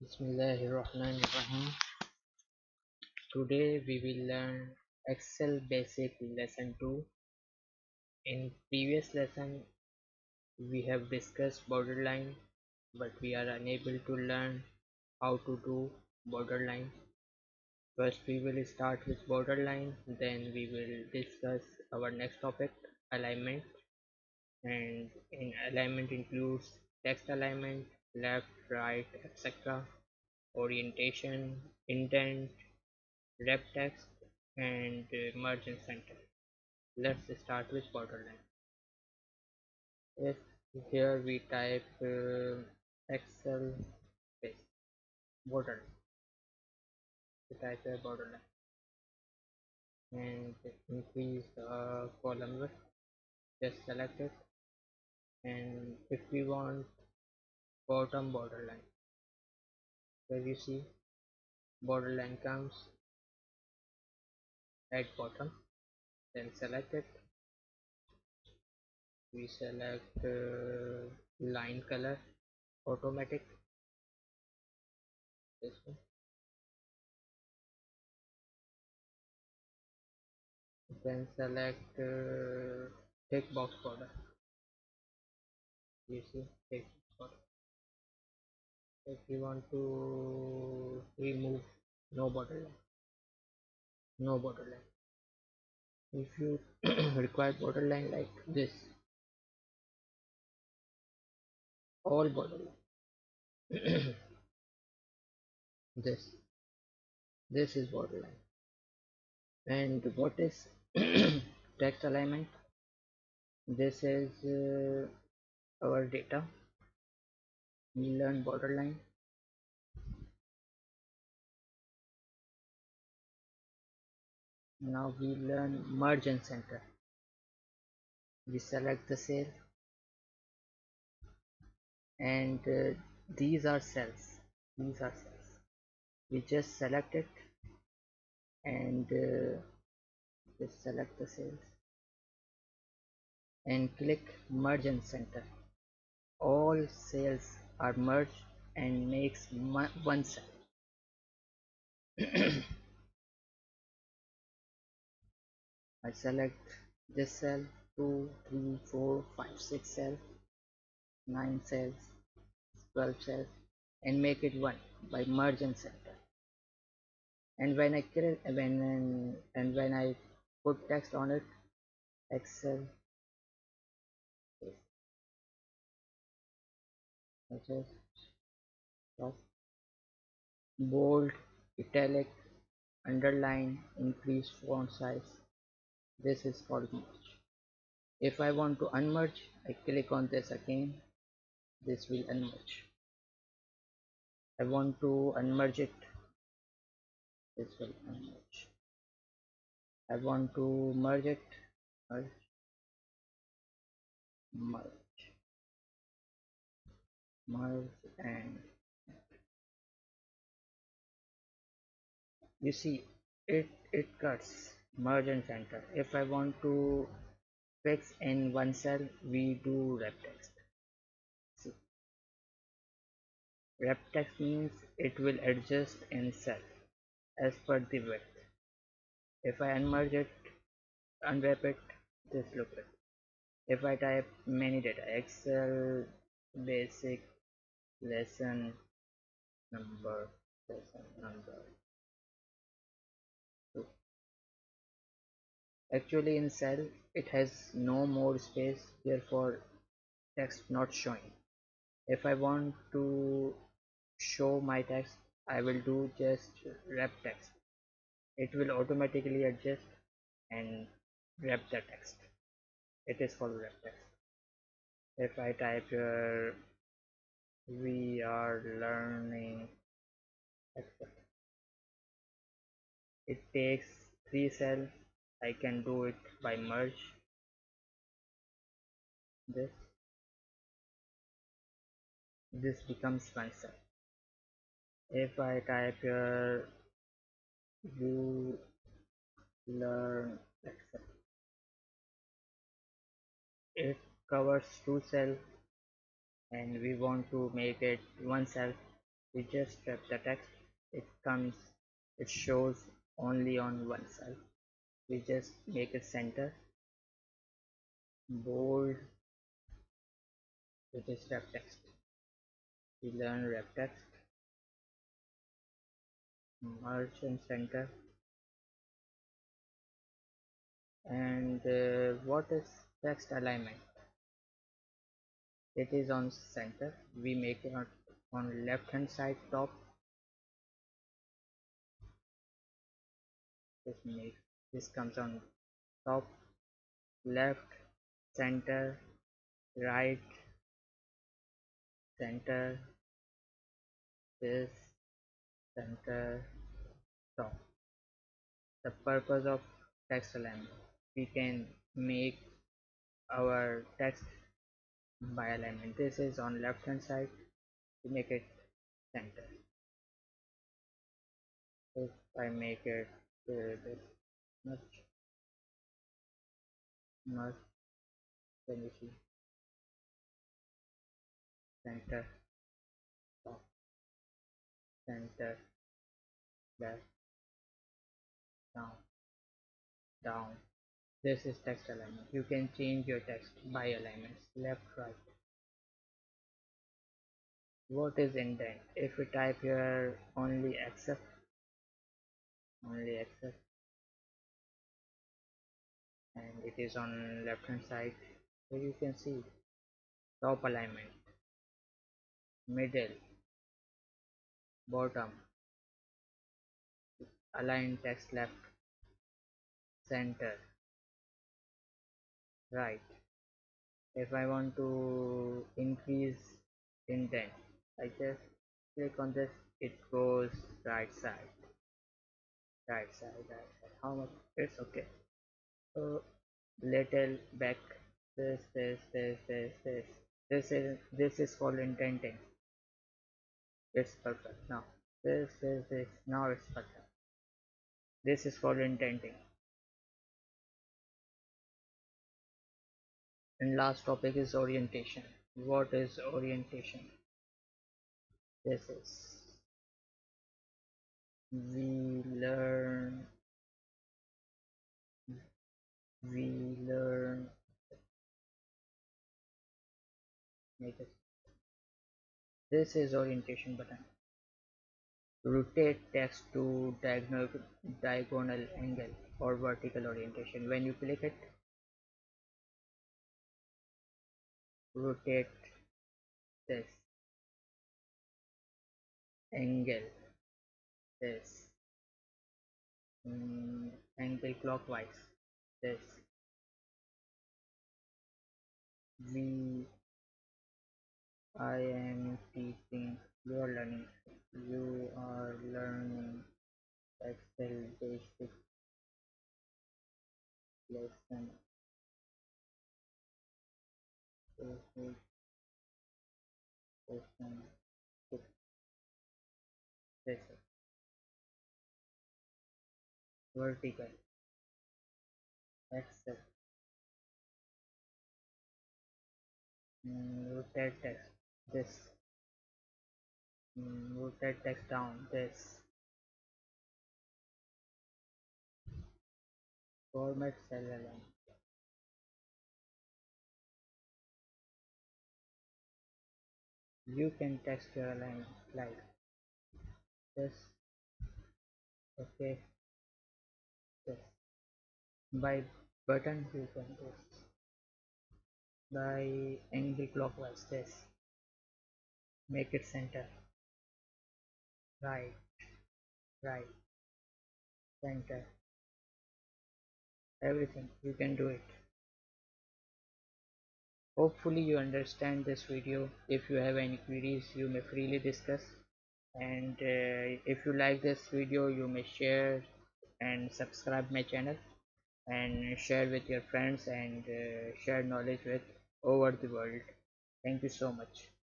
Bismillahirrahmanirrahim. Today we will learn Excel Basic Lesson 2. In previous lesson we have discussed borderline, but we are unable to learn how to do borderline. First we will start with borderline, then we will discuss our next topic, alignment. And in alignment includes text alignment, left, right, etc., orientation, intent, rep text, and margin center. Let's start with borderline. If here we type Excel space borderline, we type here borderline and increase the column width. Just select it, and if we want bottom borderline, where you see borderline comes at bottom, then select it. We select line color automatic, this one. Then select tick box border. You see, tick box border. If you want to remove no borderline, no borderline. If you require borderline like this, all borderline, this this is borderline. And what is text alignment? This is our data. We learn borderline. Now we learn merge and center. We select the cell, and these are cells. These are cells. We just select it and just select the cells and click merge and center. All cells are merged and makes one cell. I select this cell, 2, 3, 4, 5, 6 cells, 9 cells, 12 cells, and make it one by merge and center. And when I click, when I put text on it, Excel, such as bold, italic, underline, increase font size. This is called merge. If I want to unmerge, I click on this again. This will unmerge. I want to unmerge it. This will unmerge. I want to merge it. Merge, merge, merge, and you see, it cuts merge and center. If I want to fix in one cell, we do rep text. See, rep text means it will adjust in cell as per the width. If I unmerge it, unwrap it, this look it. If I type many data, Excel basic lesson number, lesson number 2. Actually in cell it has no more space, therefore text not showing. If I want to show my text, I will do just wrap text. It will automatically adjust and wrap the text. It is called wrap text. If I type here, we are learning Excel, it takes 3 cells. I can do it by merge. This becomes one cell. If I type here, you learn Excel, it covers 2 cells and we want to make it one cell. We just wrap the text. It comes, it shows only on one side. We just make it center, bold, which is wrap text. We learn wrap text, merge and center. And what is text alignment? It is on center. We make it on left hand side top. This comes on top, left, center, right, center, this, center, top. The purpose of text alignment. We can make our text by alignment. This is on left hand side. We make it center. If I make it this much, much, then you see center, top, center, left, down, down. This is text alignment. You can change your text by alignments, left, right. What is indent? If we type here only accept, only accept, and it is on left hand side, so you can see top alignment, middle, bottom, align text left, center, right. If I want to increase indent, I just click on this, it goes right side, right side, right side. How much? It's okay. So little back, this is called indenting. It's perfect now. This now it's perfect. This is called indenting. And last topic is orientation. What is orientation? This is we learn we learn make it. This is orientation button. Rotate text to diagonal angle or vertical orientation. When you click it, rotate this angle, this angle clockwise, this we I am teaching, you are learning, you are learning Excel basic lesson, basic lesson six. This is vertical, Excel, rotate text, this rotate text down, this format cell align. You can text your alignment like this, okay, this. By button you can this. By angle clockwise this. Make it center. Right, right, center. Everything. You can do it. Hopefully you understand this video. If you have any queries, you may freely discuss. And if you like this video, you may share and subscribe my channel and share with your friends and share knowledge with over the world. Thank you so much.